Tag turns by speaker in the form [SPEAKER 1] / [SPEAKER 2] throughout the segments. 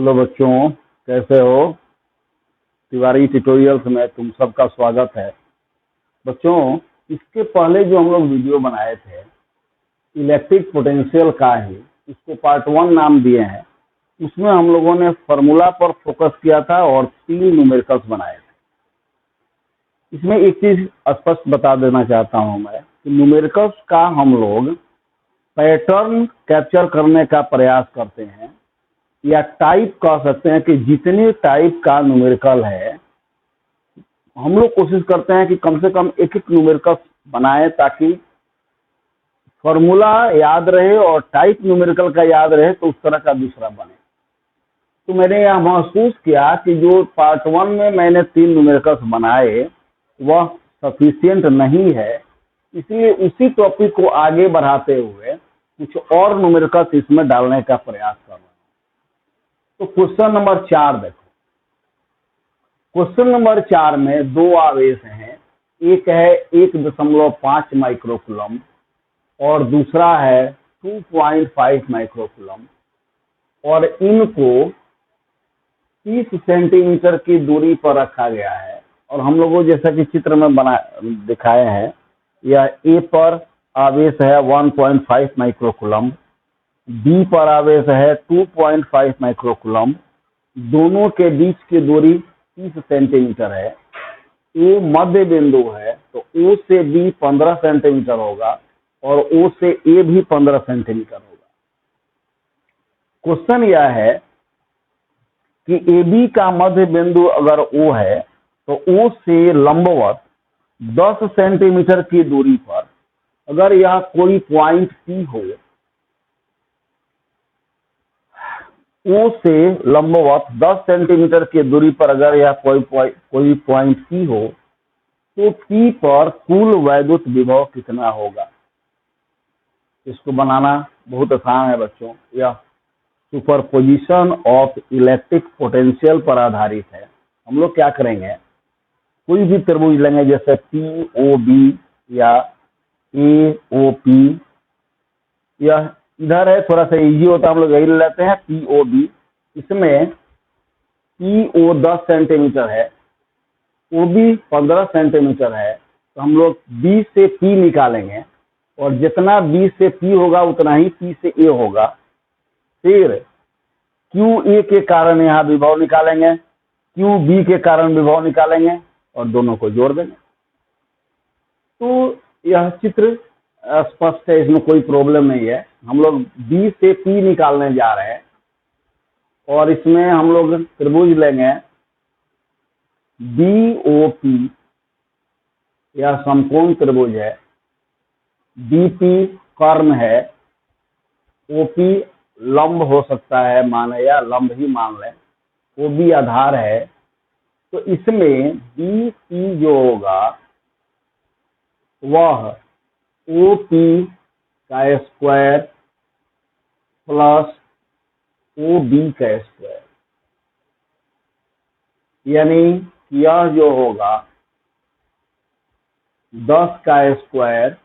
[SPEAKER 1] Hello बच्चों, कैसे हो? तिवारी ट्यूटोरियल्स में तुम सबका स्वागत है। बच्चों, इसके पहले जो हम लोग वीडियो बनाए थे इलेक्ट्रिक पोटेंशियल का ही, इसको पार्ट 1 नाम दिए हैं। उसमें हम लोगों ने फार्मूला पर फोकस किया था और 3 न्यूमेरिकल्स बनाए थे। इसमें एक चीज स्पष्ट बता देना चाहता हूं मैं कि न्यूमेरिकल्स का हम लोग पैटर्न कैप्चर करने का प्रयास करते हैं, या टाइप कह सकते हैं कि जितने टाइप का न्यूमेरिकल है हम लोग कोशिश करते हैं कि कम से कम एक एक न्यूमेरिकल बनाए ताकि फॉर्मूला याद रहे और टाइप न्यूमेरिकल का याद रहे, तो उस तरह का दूसरा बने। तो मैंने यह महसूस किया कि जो पार्ट 1 में मैंने 3 न्यूमेरिकल्स बनाए वह सफिशिएंट नहीं है, इसलिए उसी टॉपिक को आगे बढ़ाते हुए कुछ और न्यूमेरिकल्स इसमें डालने का प्रयास कर रहा हूं। तो क्वेश्चन नंबर 4 देखो। क्वेश्चन नंबर 4 में 2 आवेश हैं, एक है 1.5 माइक्रोकूलम और दूसरा है 2.5 माइक्रोकूलम, और इनको 30 सेंटीमीटर की दूरी पर रखा गया है। और हम लोगों जैसा कि चित्र में बना दिखाए हैं, यह ए पर आवेश है 1.5 माइक्रोकूलम, बी पर आवेश है 2.5 माइक्रोकूलम, दोनों के बीच की दूरी 30 सेंटीमीटर है। ए मध्य बिंदु है, तो ओ से बी 15 सेंटीमीटर होगा और ओ से ए भी 15 सेंटीमीटर होगा। क्वेश्चन यह है कि ए बी का मध्य बिंदु अगर ओ है तो ओ से लंबवत 10 सेंटीमीटर की दूरी पर अगर यह कोई पॉइंट पी हो, ओ से लंबवत 10 सेंटीमीटर की दूरी पर अगर यह कोई पॉइंट पी हो, तो पी पर कुल वैद्युत विभव कितना होगा? इसको बनाना बहुत आसान है बच्चों। यह सुपरपोजिशन ऑफ इलेक्ट्रिक पोटेंशियल पर आधारित है। हम लोग क्या करेंगे, कोई भी त्रिभुज लेंगे, जैसे पी ओ बी या ए ओ पी, यह इधर है, थोड़ा सा इजी होता है, हम लोग यही लेते हैं पी ओ बी। इसमें पी ओ 10 सेंटीमीटर है, ओ बी 15 सेंटीमीटर है, तो हम लोग बी से पी निकालेंगे और जितना बी से पी होगा उतना ही पी से ए होगा। फिर क्यू ए के कारण यहाँ विभव निकालेंगे, क्यू बी के कारण विभव निकालेंगे और दोनों को जोड़ देंगे। तो यह चित्र स्पष्ट है, इसमें कोई प्रॉब्लम नहीं है। हम लोग बी से पी निकालने जा रहे हैं और इसमें हम लोग त्रिभुज लेंगे बी ओ पी, यह समकोण त्रिभुज है। बी पी कर्ण है, ओ पी लंब हो सकता है माने, या लंब ही मान लें, ओ बी आधार है। तो इसमें बी पी जो होगा वह ओ पी का स्क्वायर प्लस ओ बी का स्क्वायर, यानी यह जो होगा 10 का स्क्वायर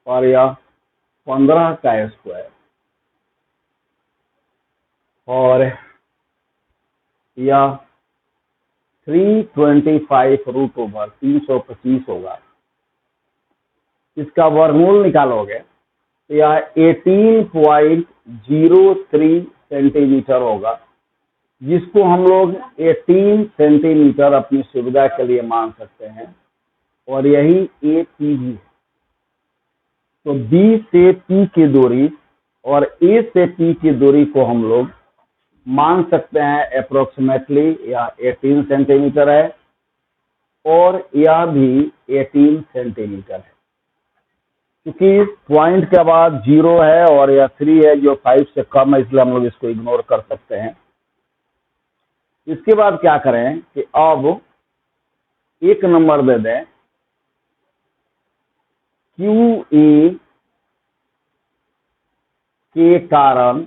[SPEAKER 1] और यह 15 का स्क्वायर, और यह 325 होगा। इसका वर्गमूल निकालोगे तो यह 18.03 सेंटीमीटर होगा, जिसको हम लोग 18 सेंटीमीटर अपनी सुविधा के लिए मान सकते हैं, और यही ए पी भी है। तो बी से पी की दूरी और ए से पी की दूरी को हम लोग मान सकते हैं अप्रोक्सीमेटली यह 18 सेंटीमीटर है, और यह भी 18 सेंटीमीटर है। क्योंकि पॉइंट के बाद 0 है और यह 3 है जो 5 से कम है, इसलिए हम लोग इसको इग्नोर कर सकते हैं। इसके बाद क्या करें कि अब एक नंबर दे दें क्यू ए के कारण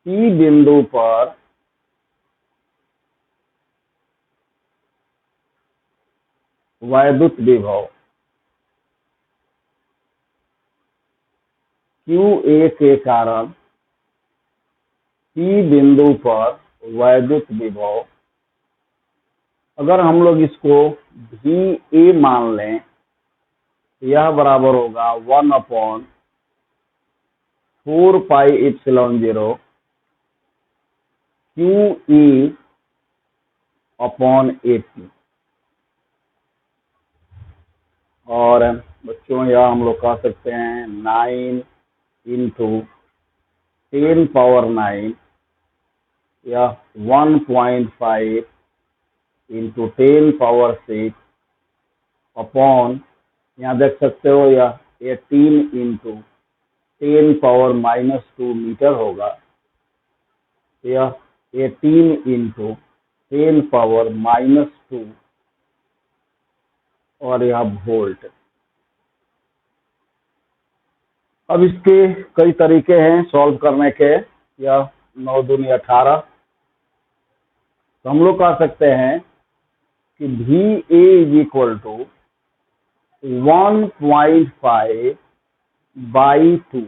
[SPEAKER 1] पी बिंदु पर वैद्युत विभव, क्यू ए के कारण P बिंदु पर वैद्युत विभव, अगर हम लोग इसको VA मान लें, यह बराबर होगा 1/4πε0 QE/AT। और बच्चों यह हम लोग कह सकते हैं 9 × 10⁹ या 1.5 × 10⁶ अपॉन, यहाँ देख सकते हो यह 18 × 10⁻² मीटर होगा। यह 18 × 10⁻² और यह वोल्ट। अब इसके कई तरीके हैं सॉल्व करने के। यह 9 दूनी 18, तो हम लोग कह सकते हैं कि VA = 1.5/2,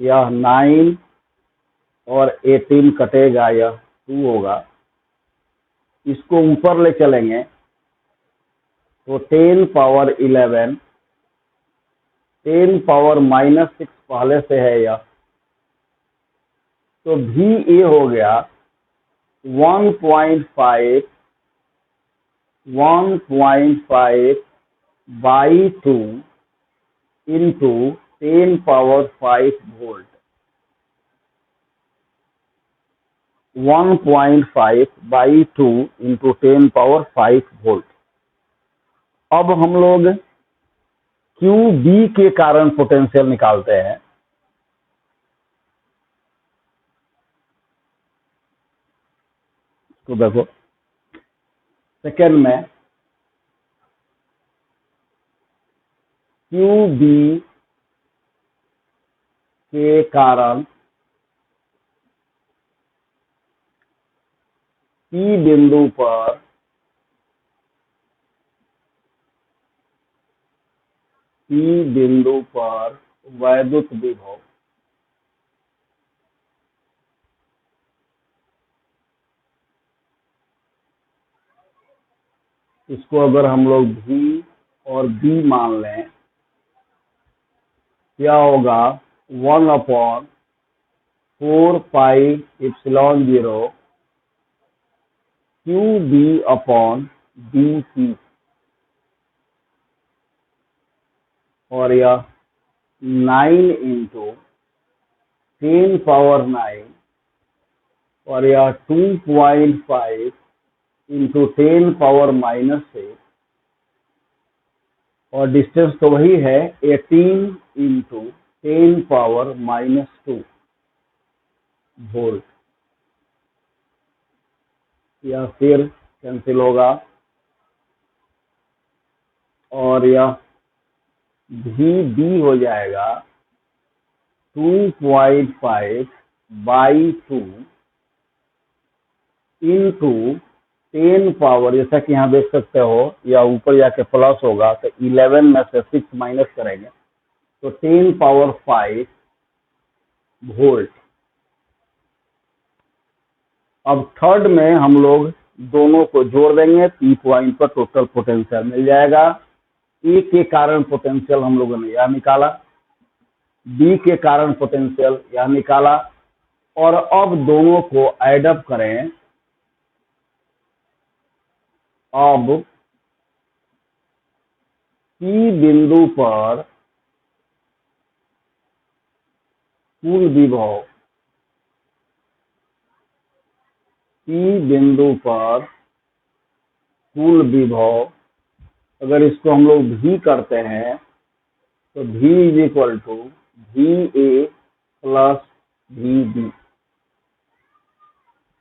[SPEAKER 1] यह 9 और 18 कटेगा, यह 2 होगा। इसको ऊपर ले चलेंगे तो 10⁻11, 10⁻⁻6 पहले से है यह, तो VA हो गया 1.5/2 × 10⁵ वोल्ट। 1.5/2 × 10⁵ वोल्ट। अब हम लोग QB के कारण पोटेंशियल निकालते हैं। तो देखो सेकेंड में QB के कारण P बिंदु पर वैद्युत विभव, इसको अगर हम लोग V और B मान लें, क्या होगा 1/4πε0 QB/dt, और यह 9 × 10⁹ और यह 2.5 × 10⁻⁻6, और डिस्टेंस तो वही है 18 × 10⁻² वोल्ट। यह फिर कैंसिल होगा और यह VB हो जाएगा 2.5/2 × 10 जैसा कि यहाँ देख सकते हो, या ऊपर जाके प्लस होगा तो 11 में से 6 माइनस करेंगे तो 10⁵ वोल्ट। अब थर्ड में हम लोग दोनों को जोड़ देंगे, P पॉइंट पर टोटल पोटेंशियल मिल जाएगा। A के कारण पोटेंशियल हम लोगों ने यह निकाला, B के कारण पोटेंशियल यह निकाला, और अब दोनों को ऐड अप करें। अब P बिंदु पर कुल विभव, P बिंदु पर कुल विभव, अगर इसको हम लोग V करते हैं तो V = VA + VB,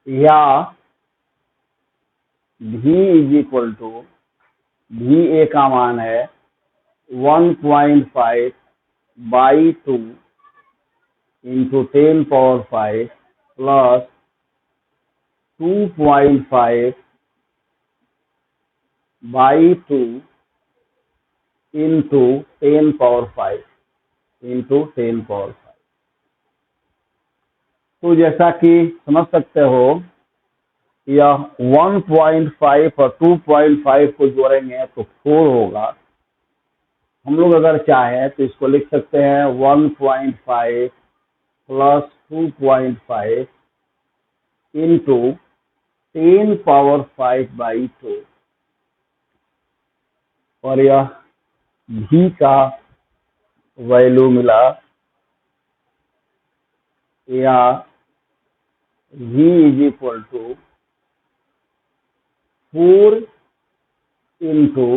[SPEAKER 1] या V = VA का मान है 1.5/2 × 10⁵ प्लस 2.5/2 × 10⁵ × 10⁵। तो जैसा कि समझ सकते हो, यह 1.5 और 2.5 को जोड़ेंगे तो 4 होगा। हम लोग अगर चाहें तो इसको लिख सकते हैं 1.5 प्लस 2.5 इंटू 10⁵/2, और यह v का वैल्यू मिला, या v is equal to 4 into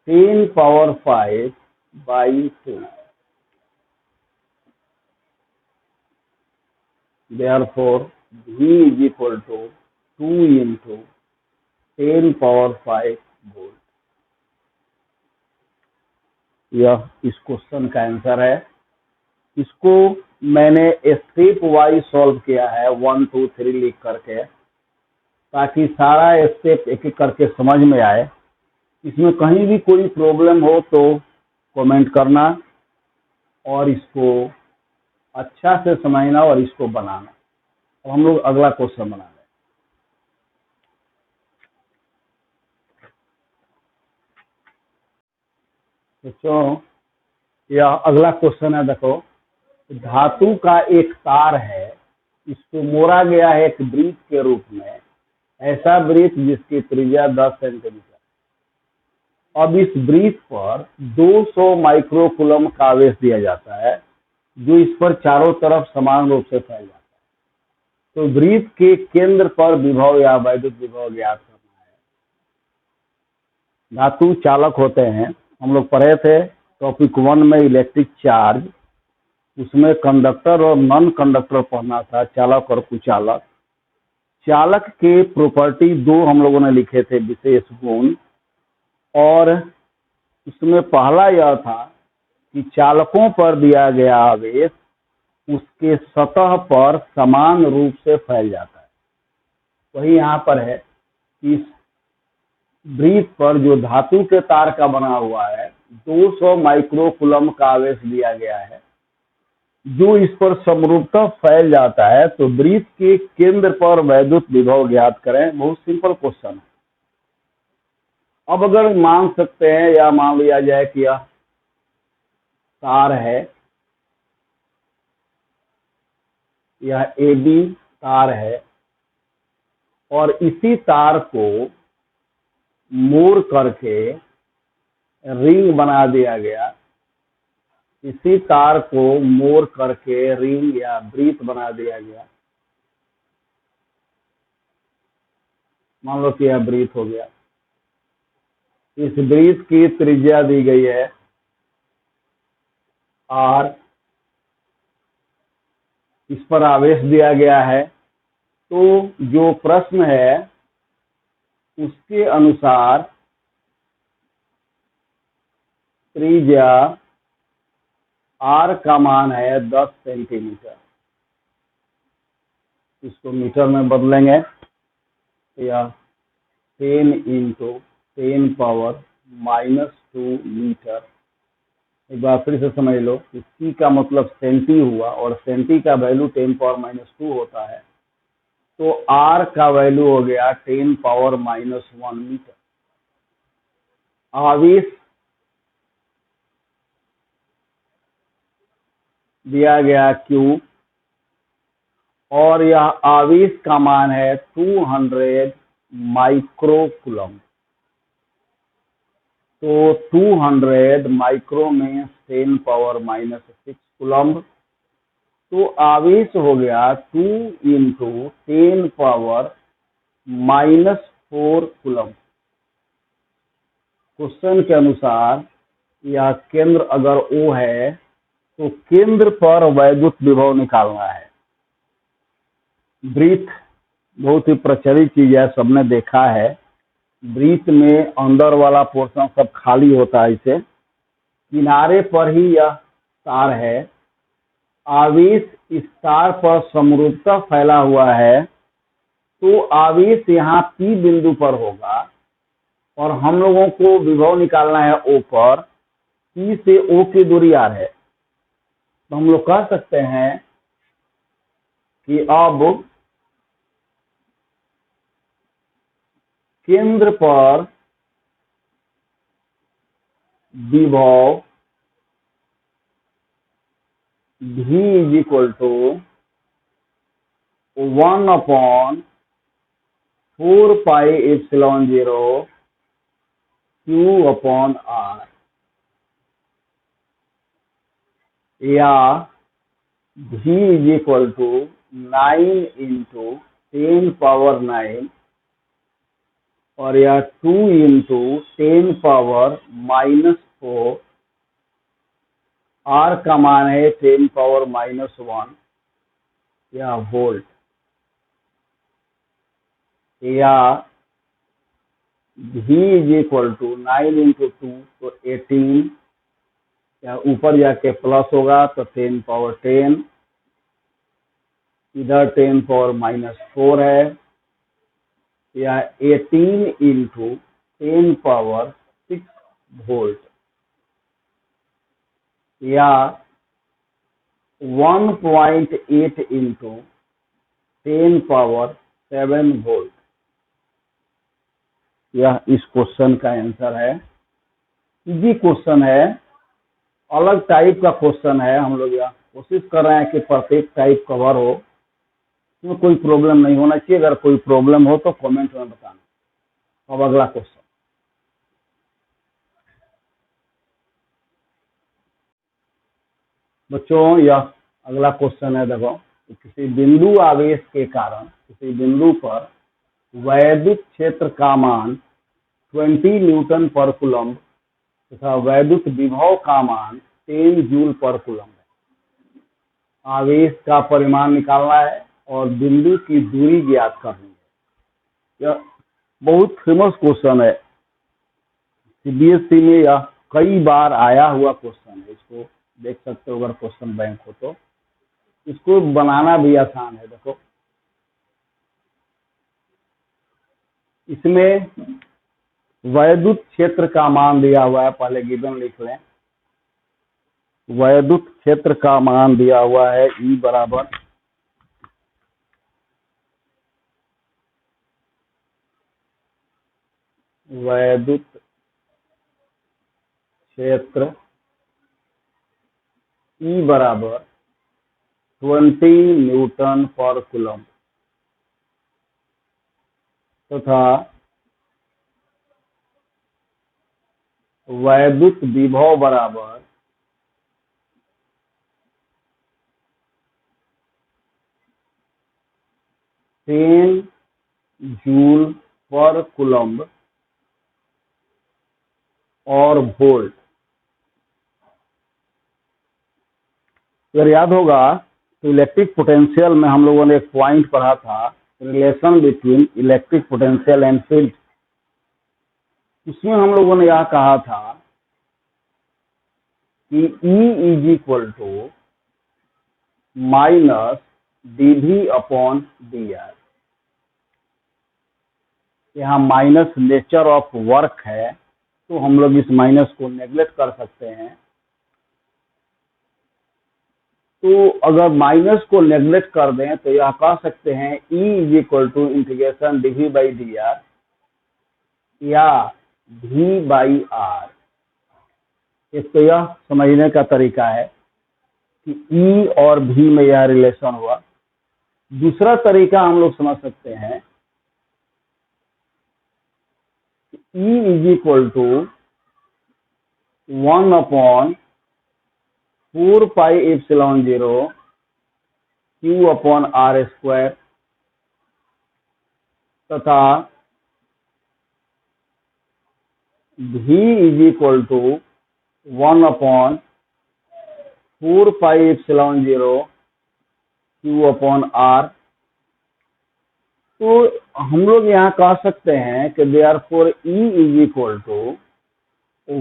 [SPEAKER 1] 10⁵/2। Therefore, v is equal to 2 into 10⁵ volt. यह इस क्वेश्चन का आंसर है। इसको मैंने स्टेप वाइज सॉल्व किया है 1 2 3 लिख करके, ताकि सारा स्टेप एक एक करके समझ में आए। इसमें कहीं भी कोई प्रॉब्लम हो तो कमेंट करना, और इसको अच्छा से समझना और इसको बनाना। अब हम लोग अगला क्वेश्चन बना रहे हैं। बच्चों, यह अगला क्वेश्चन है। देखो, धातु का एक तार है, इसको मोड़ा गया है एक वृत्त के रूप में, ऐसा वृत्त जिसकी त्रिज्या 10 सेंटीमीटर। अब इस वृत्त पर 200 माइक्रोकूलम का आवेश दिया जाता है, जो इस पर चारों तरफ समान रूप से फैल जाता है। तो वृत्त के केंद्र पर विभव या वैद्युत विभव ज्ञात करना है। धातु चालक होते हैं, हम लोग पढ़े थे टॉपिक 1 में इलेक्ट्रिक चार्ज, उसमें कंडक्टर और नॉन कंडक्टर पढ़ना था, चालक और कुचालक। चालक के प्रॉपर्टी 2 हम लोगों ने लिखे थे, विशेष गुण, और उसमें पहला यह था कि चालकों पर दिया गया आवेश उसके सतह पर समान रूप से फैल जाता है। वही यहाँ पर है कि इस वृत्त पर जो धातु के तार का बना हुआ है, 200 माइक्रोकूलम का आवेश दिया गया है, जो इस पर समरूपतः फैल जाता है। तो वृत्त के केंद्र पर वैद्युत विभव ज्ञात करें। बहुत सिंपल क्वेश्चन है। अब अगर मान सकते हैं या मान लिया जाए कि यह तार है, यह AB तार है, और इसी तार को मोड़ करके रिंग बना दिया गया, इसी तार को मोड़ करके रिंग या वृत्त बना दिया गया। मान लो कि यह वृत्त हो गया। इस वृत्त की त्रिज्या दी गई है R, इस पर आवेश दिया गया है। तो जो प्रश्न है उसके अनुसार त्रिज्या R का मान है 10 सेंटीमीटर। इसको मीटर में बदलेंगे तो यह 10 इंटू 10⁻⁻2 मीटर। एक बार फिर से समझ लो कि C का मतलब सेंटी हुआ, और सेंटी का वैल्यू 10⁻⁻2 होता है। तो R का वैल्यू हो गया 10⁻⁻1 मीटर। आवेश दिया गया Q, और यह आवेश का मान है 200 माइक्रोकूलम। तो 200 माइक्रो में 10⁻⁻6 कूलम। तो आवेश हो गया 2 इंटू 10⁻⁻4 कूलम। क्वेश्चन के अनुसार यह केंद्र अगर O है, तो केंद्र पर वैद्युत विभव निकालना है। वृत्त बहुत ही प्रचलित चीज है, सबने देखा है। वृत्त में अंदर वाला पोर्शन सब खाली होता है, इसे किनारे पर ही यह तार है। आवेश इस तार पर समरूपतः फैला हुआ है, तो आवेश यहाँ P बिंदु पर होगा, और हम लोगों को विभव निकालना है O पर। P से O की दूरी R है, तो हम लोग कह सकते हैं कि अब केंद्र पर विभव V is equal to 1/4πε0 Q upon R, या V is equal to 9 into 10⁻9 और या 2 इंटू 10⁻⁻4, R का मान है 10⁻⁻1 या वोल्ट, या V is equal to 9 into 2 तो 18, या ऊपर जाके प्लस होगा तो 10⁻10, इधर 10⁻⁻4 है, या 18 इंटू 10⁻6 वोल्ट, या 1.8 इंटू 10⁻7 वोल्ट। यह इस क्वेश्चन का आंसर है। इजी क्वेश्चन है, अलग टाइप का क्वेश्चन है। हम लोग यह कोशिश कर रहे हैं कि प्रत्येक टाइप कवर हो, इसमें कोई प्रॉब्लम नहीं होना चाहिए। अगर कोई प्रॉब्लम हो तो कमेंट में बताना। अब अगला क्वेश्चन, बच्चों यह अगला क्वेश्चन है। देखो, किसी बिंदु आवेश के कारण किसी बिंदु पर वैद्युत क्षेत्र का मान 20 न्यूटन पर कूलम्ब तथा वैद्युत विभव का मान 10 जूल पर कूलम्ब है। आवेश का परिमाण निकालना है और बिंदु की दूरी ज्ञात करनी है। यह बहुत फेमस क्वेश्चन है, सीबीएसई में यह कई बार आया हुआ क्वेश्चन है। इसको देख सकते हो, अगर क्वेश्चन बैंक हो तो इसको बनाना भी आसान है। देखो, इसमें वैद्युत क्षेत्र का मान दिया हुआ है, पहले गिवन लिख लें। वैद्युत क्षेत्र का मान दिया हुआ है E बराबर वैद्युत क्षेत्र E बराबर 20 न्यूटन पर कूलम्ब तथा वैद्युत विभव बराबर 10 जूल पर कूलम्ब और वोल्ट। अगर याद होगा तो इलेक्ट्रिक पोटेंशियल में हम लोगों ने एक पॉइंट पढ़ा था, relation between electric potential and field. इसमें हम लोगों ने यह कहा था कि E is equal to minus dV upon dr। यहाँ माइनस नेचर ऑफ वर्क है, तो हम लोग इस माइनस को नेग्लेक्ट कर सकते हैं। तो अगर माइनस को नेग्लेक्ट कर दें तो यह कह सकते हैं E is equal to integration dV by dr या V बाई r। एक तो यह समझने का तरीका है कि E और V में यह रिलेशन हुआ। दूसरा तरीका हम लोग समझ सकते हैं, E is equal to 1/4πε0 Q upon R square तथा V is equal to 1/4πε0 Q upon R। तो हम लोग यहाँ कह सकते हैं कि therefore E is equal to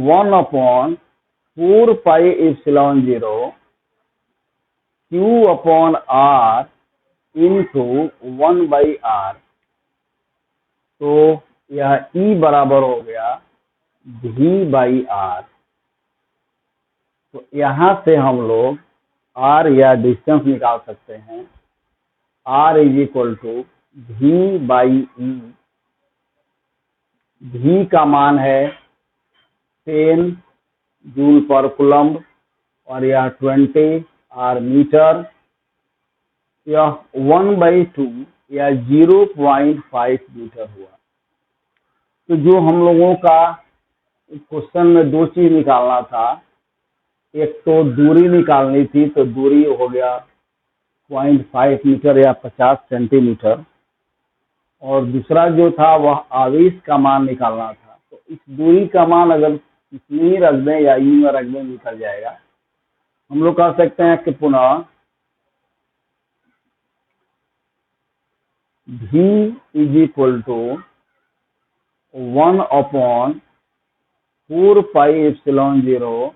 [SPEAKER 1] 1/4πε0 Q upon R into 1/R। तो यह E बराबर हो गया V बाई R। तो यहाँ से हम लोग R या डिस्टेंस निकाल सकते हैं। R is equal to V by E। V का मान है 10 जूल पर कूलम्ब और यह 20 R मीटर। यह 1/2 या 0.5 मीटर हुआ। तो जो हम लोगों का क्वेश्चन में दो चीज निकालना था, एक तो दूरी निकालनी थी, तो दूरी हो गया 0.5 मीटर या 50 सेंटीमीटर, और दूसरा जो था वह आवेश का मान निकालना था। तो इस दूरी का मान अगर इसमें ही रख दें या यू में रख दें निकल जाएगा। हम लोग कह सकते हैं कि पुनः V is equal to 1/4πε0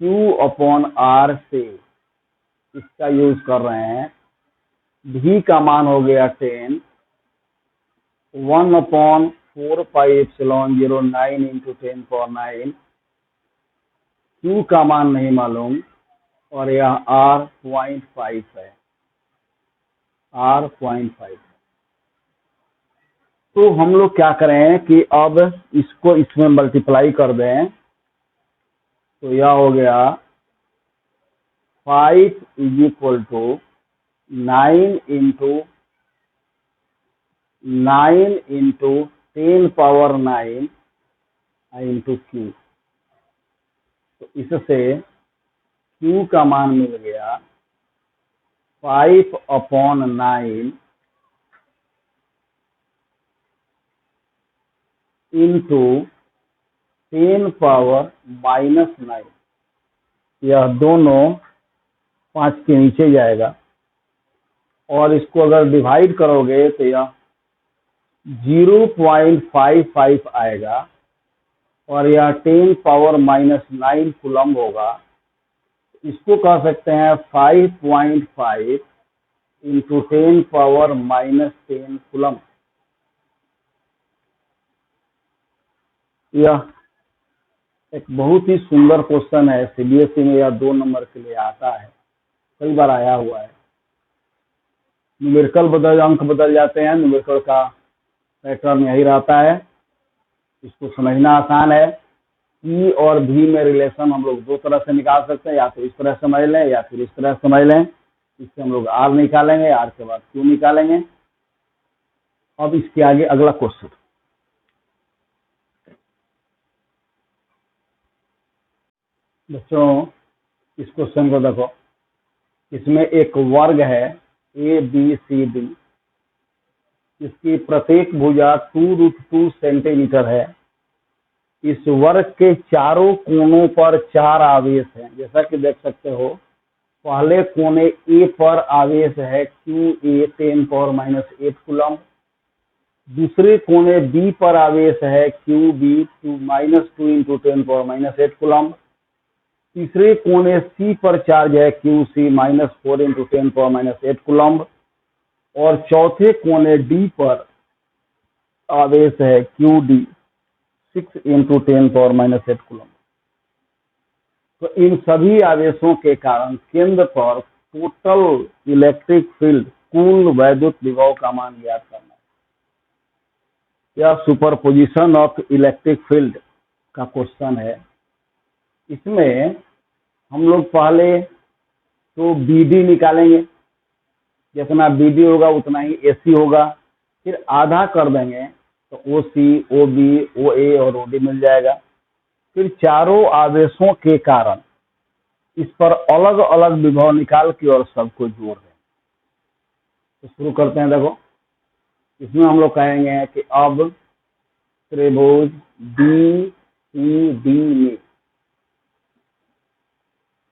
[SPEAKER 1] Q/R से इसका यूज कर रहे हैं। V का मान हो गया 10, 1/4πε0 9 × 10⁹। Q का मान नहीं मालूम और यह R 0.5 है, R 0.5। तो हम लोग क्या करें कि अब इसको इसमें मल्टीप्लाई कर दें, तो यह हो गया 5 इज इक्वल टू 9 × 10⁹ × Q। तो इससे Q का मान मिल गया 5/9 × 10⁻⁹। यह दोनों 5 के नीचे जाएगा और इसको अगर डिवाइड करोगे तो यह 0.55 आएगा और यह 10⁻⁹ कूलम्ब होगा। इसको कह सकते हैं 5.5 × 10⁻⁻10 कूलम्ब। यह एक बहुत ही सुंदर क्वेश्चन है, सीबीएसई में यह 2 नंबर के लिए आता है, कई बार आया हुआ है। न्यूमेरिकल अंक बदल जाते हैं, न्यूमेरिकल का पैटर्न यही रहता है। इसको समझना आसान है। ई और भी में रिलेशन हम लोग दो तरह से निकाल सकते हैं, या तो इस तरह समझ लें या फिर इस तरह समझ लें। इससे हम लोग आर निकालेंगे, आर के बाद क्यू निकालेंगे। अब इसके आगे अगला क्वेश्चन, बच्चों इस क्वेश्चन को देखो। इसमें एक वर्ग है ABCD, इसकी प्रत्येक भुजा 2√2 सेंटीमीटर है। इस वर्ग के चारों कोनों पर 4 आवेश हैं। जैसा कि देख सकते हो, पहले कोने A पर आवेश है QA 10⁻⁸ कूलम्ब। दूसरे कोने B पर आवेश है QB -2 × 10⁻⁸ कूलम्ब। तीसरे कोने C पर चार्ज है QC -4 × 10⁻⁸ कूलम्ब। और चौथे कोने D पर आवेश है QD 6 × 10⁻⁸ कूलम्ब। तो इन सभी आवेशों के कारण केंद्र पर टोटल इलेक्ट्रिक फील्ड, कुल वैद्युत विभव का मान ज्ञात करना है। यह सुपरपोजिशन ऑफ इलेक्ट्रिक फील्ड का क्वेश्चन है। इसमें हम लोग पहले तो BD निकालेंगे, जितना BD होगा उतना ही AC होगा। फिर आधा कर देंगे तो OC, OB, OA और OD मिल जाएगा। फिर चारों आवेशों के कारण इस पर अलग अलग विभव निकाल के और सबको जोड़ दें। तो शुरू करते हैं। देखो, इसमें हम लोग कहेंगे कि अब त्रिभुज BCD में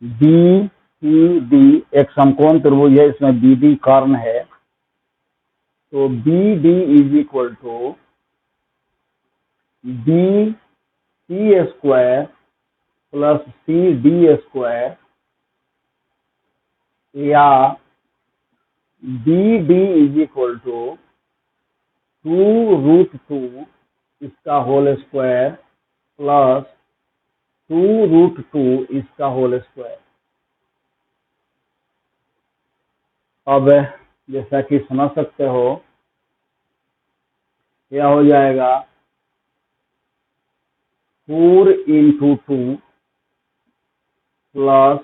[SPEAKER 1] BCD एक समकोण त्रिभुज है, इसमें BD कर्ण है। तो BD is equal to BC² plus CD² या BD इज इक्वल टू 2√2 इसका होल स्क्वायर प्लस 2√2 इसका होल स्क्वायर। अब जैसा कि समझ सकते हो, यह हो जाएगा 4 × 2 प्लस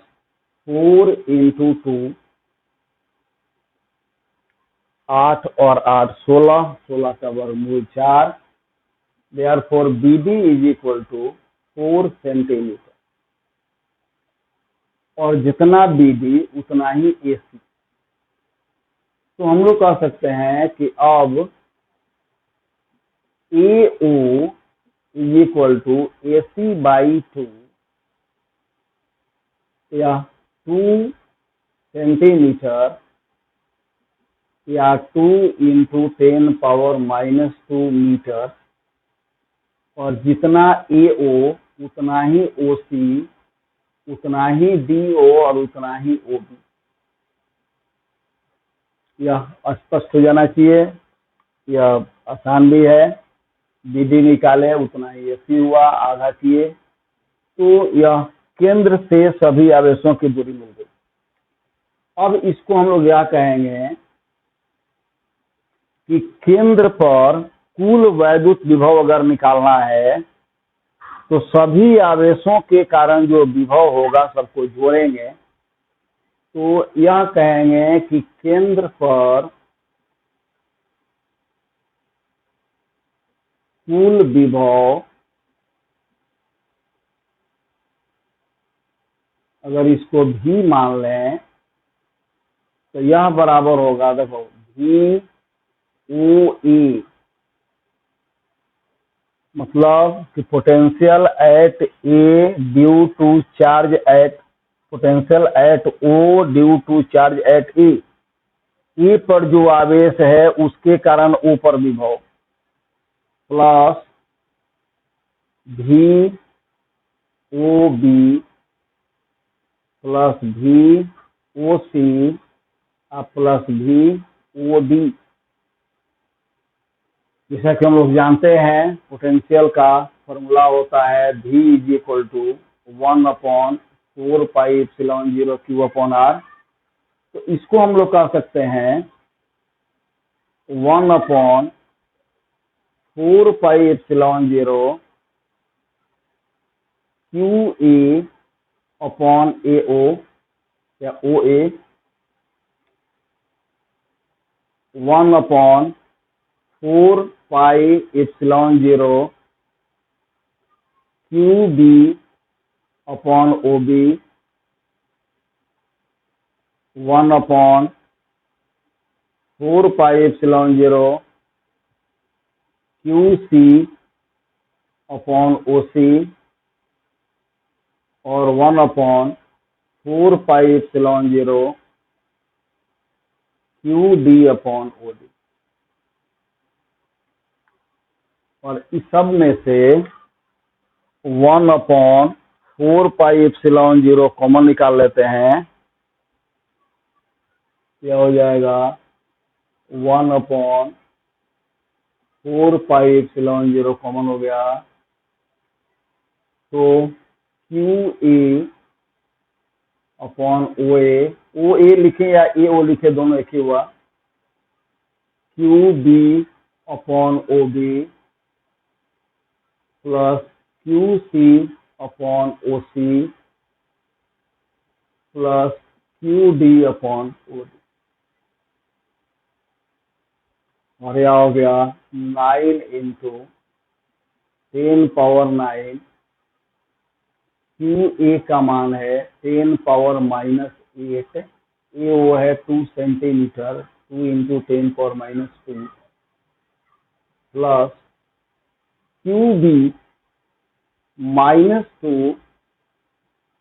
[SPEAKER 1] 4 × 2, 8 और 8 16, 16 का वर्गमूल 4। Therefore BD is equal to 4 centimetre, और जितना BD उतना ही AC। तो हम लोग कह सकते हैं कि अब AO is equal to AC/2, या 2 सेंटीमीटर या 2 × 10⁻² मीटर, और जितना AO उतना ही OC, उतना ही DO और उतना ही OB। यह स्पष्ट हो जाना चाहिए, यह आसान भी है। BD निकाले उतना ही AC हुआ, आधा किए तो यह केंद्र से सभी आवेशों की दूरी मिल गई। अब इसको हम लोग यह कहेंगे कि केंद्र पर कुल वैद्युत विभव अगर निकालना है तो सभी आवेशों के कारण जो विभव होगा सबको जोड़ेंगे, तो यह कहेंगे कि केंद्र पर कुल विभव अगर इसको भी मान लें तो यह बराबर होगा, देखो VOE, मतलब कि potential at A due to charge at potential at O due to charge at E। E पर जो आवेश है उसके कारण O पर विभव, plus VOB plus VOC plus VOD। जैसा कि हम लोग जानते हैं पोटेंशियल का फॉर्मूला होता है V is equal to 1/4πε0Q/R। तो इसको हम लोग कह सकते हैं 1/4πε0 QA/AO या OA, 1/4πε0 QB/OB, 1/4πε0 QC/OC, और 1/4πε0 QD/OD। और इस सब में से 1/4πε0 कॉमन निकाल लेते हैं, यह हो जाएगा 1/4πε0 कॉमन हो गया, तो QA/OA, OA लिखे या AO लिखे दोनों एक ही हुआ, QB/OB plus QC/OC plus QD/OD, और यह हो गया 9 × 10⁻9। QA का मान है 10⁻8, AO है 2 सेंटीमीटर, 2 × 10⁻2 प्लस QB -2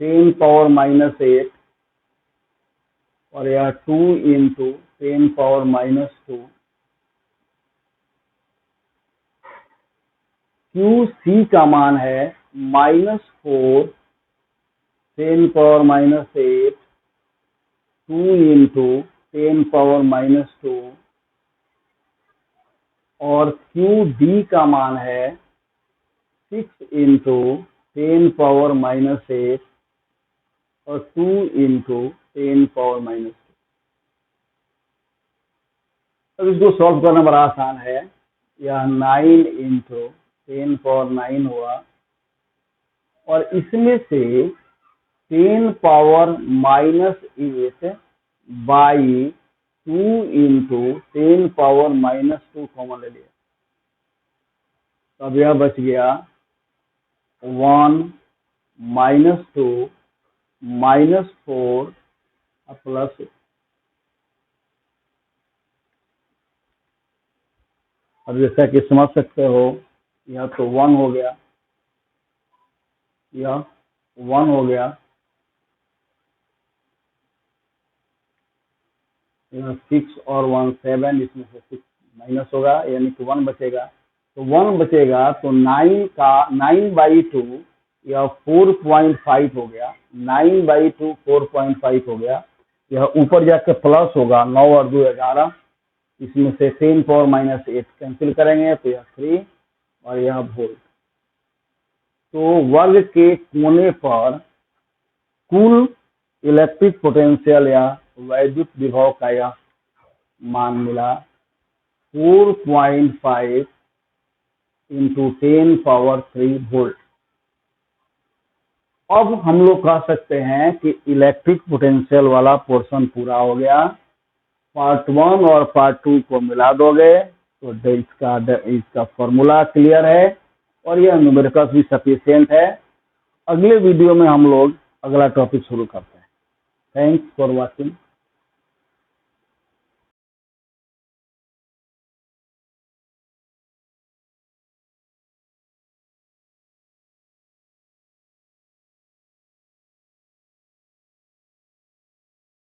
[SPEAKER 1] 10⁻8, और यह 2 × 10⁻2। QC का मान है -4 10⁻8, 2 × 10⁻2, और QD का मान है 6 × 10⁻8 और 2 × 10⁻2। अब इसको सॉल्व करना बड़ा आसान है। यह 9 इंटू 10 पावर 9 हुआ और इसमें से 10 power -8 by 2 into 10 power -2 common ले लिया। तब यह बच गया 1 -2 -4 प्लस। अब जैसा कि समझ सकते हो यह तो 1 हो गया, यह 1 हो गया, यह 6 और 1 7, इसमें से 6 माइनस होगा यानी कि 1 बचेगा। तो 1 बचेगा तो 9/2 यह 4.5 हो गया, 9/2 4.5 हो गया। यह ऊपर जाके प्लस होगा, 9 और 2 11, इसमें से 10 पावर -8 कैंसिल करेंगे तो यह 3 और यह वोल्ट। तो वर्ग के कोने पर कुल इलेक्ट्रिक पोटेंशियल या वैद्युत विभव का यह मान मिला 4.5 इंटू 10 पावर 3 वोल्ट। अब हम लोग कह सकते हैं कि इलेक्ट्रिक पोटेंशियल वाला पोर्शन पूरा हो गया। पार्ट 1 और पार्ट 2 को मिला दोगे तो इसका फॉर्मूला क्लियर है और यह न्यूमेरिकल्स भी सफिशिएंट है। अगले वीडियो में हम लोग अगला टॉपिक शुरू करते हैं। Thanks for watching.